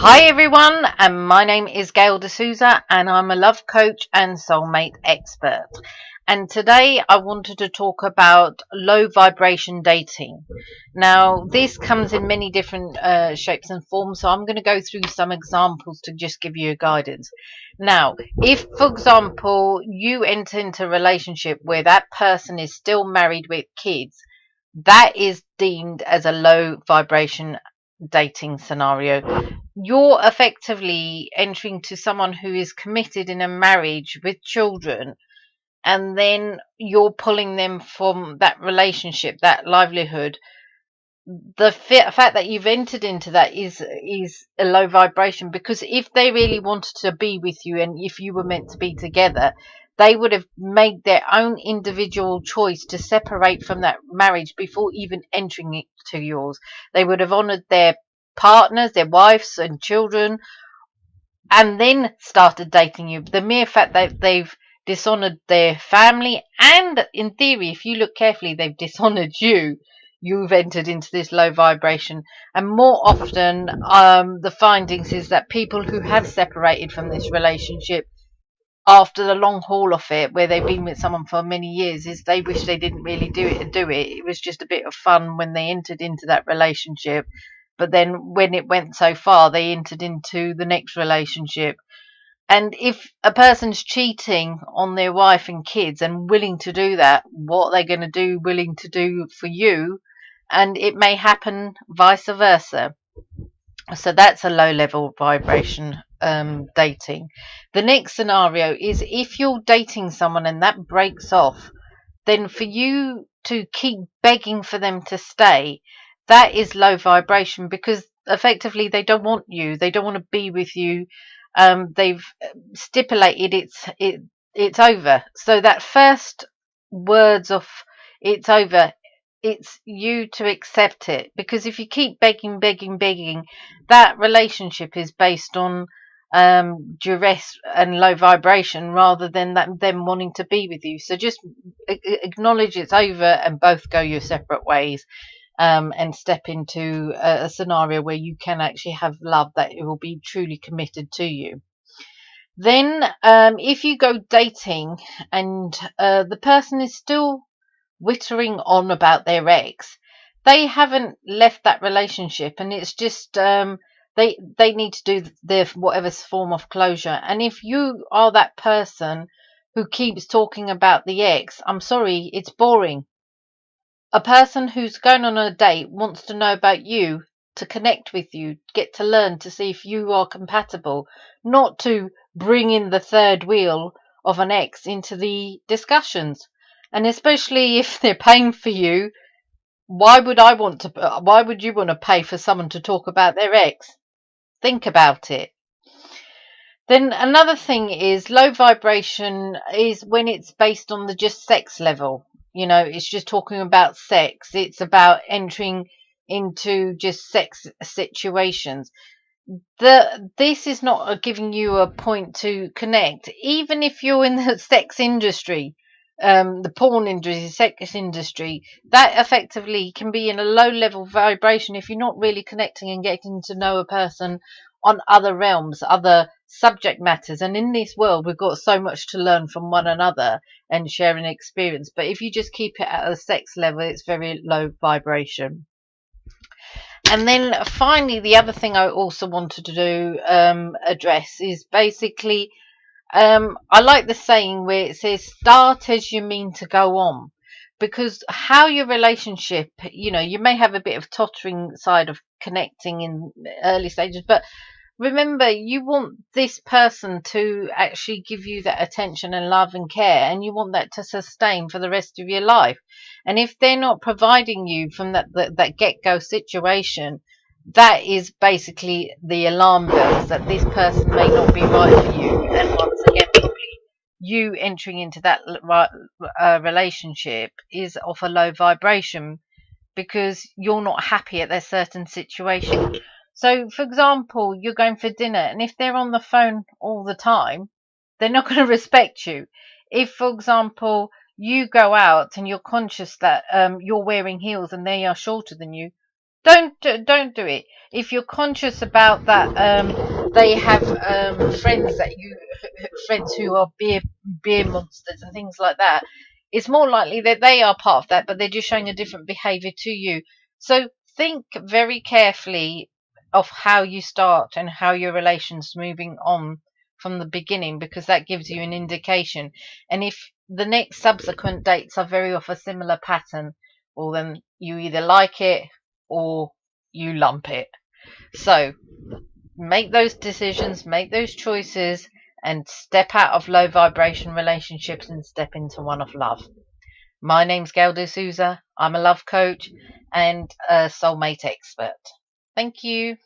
Hi everyone, and my name is Gail D'Souza, and I'm a love coach and soulmate expert. And today I wanted to talk about low vibration dating. Now, this comes in many different shapes and forms, so I'm going to go through some examples to just give you a guidance. Now, if, for example, you enter into a relationship where that person is still married with kids, that is deemed as a low vibration dating scenario. You're effectively entering to someone who is committed in a marriage with children, and then you're pulling them from that relationship, that livelihood. The fact that you've entered into that is a low vibration, because if they really wanted to be with you and if you were meant to be together, they would have made their own individual choice to separate from that marriage before even entering into yours. They would have honored their partners, their wives and children, and then started dating you. The mere fact that they've dishonored their family, and in theory, if you look carefully, they've dishonored you, you've entered into this low vibration. And more often, the findings is that people who have separated from this relationship after the long haul of it, where they've been with someone for many years, is they wish they didn't really do it. It was just a bit of fun when they entered into that relationship, but then when it went so far, they entered into the next relationship. And if a person's cheating on their wife and kids and willing to do that, what are they going to do, willing to do for you? And it may happen vice versa. So that's a low level vibration dating. The next scenario is if you're dating someone and that breaks off, then for you to keep begging for them to stay, that is low vibration, because effectively they don't want you, they don't want to be with you. They've stipulated it's over. So that first words of it's over, it's you to accept it, because if you keep begging, that relationship is based on duress and low vibration rather than them wanting to be with you. So just acknowledge it's over and both go your separate ways, and step into a scenario where you can actually have love that it will be truly committed to you. Then if you go dating and the person is still wittering on about their ex, they haven't left that relationship, and it's just they need to do their whatever form of closure. And if you are that person who keeps talking about the ex, I'm sorry, it's boring. A person who's going on a date wants to know about you, to connect with you, get to learn, to see if you are compatible, not to bring in the third wheel of an ex into the discussions. And especially if they're paying for you, why would you want to pay for someone to talk about their ex? Think about it. Then another thing is low vibration is when it's based on the just sex level. It's just talking about sex. It's about entering into just sex situations. This is not giving you a point to connect. Even if you're in the sex industry, the porn industry, sex industry, that effectively can be in a low level vibration if you're not really connecting and getting to know a person on other realms, other subject matters. And in this world, we've got so much to learn from one another and share an experience. But if you just keep it at a sex level, it's very low vibration. And then finally, the other thing I also wanted to address is basically, I like the saying where it says, start as you mean to go on. Because how your relationship, you may have a bit of tottering side of connecting in early stages, but remember, you want this person to actually give you that attention and love and care, and you want that to sustain for the rest of your life. And if they're not providing you from that get-go situation, that is basically the alarm bells that this person may not be right for you. And once again, probably you entering into that relationship is of a low vibration, because you're not happy at their certain situation. So, for example, you're going for dinner, and if they're on the phone all the time, they're not going to respect you. If, for example, you go out and you're conscious that you're wearing heels and they are shorter than you, don't do it. If you're conscious about that, they have friends who are beer monsters and things like that. It's more likely that they are part of that, but they're just showing a different behaviour to you. So think very carefully of how you start and how your relation's moving on from the beginning, because that gives you an indication. And if the next subsequent dates are very of a similar pattern, well, then you either like it or you lump it. So make those decisions, make those choices, and step out of low vibration relationships and step into one of love. My name's Gail D'Souza. I'm a love coach and a soulmate expert. Thank you.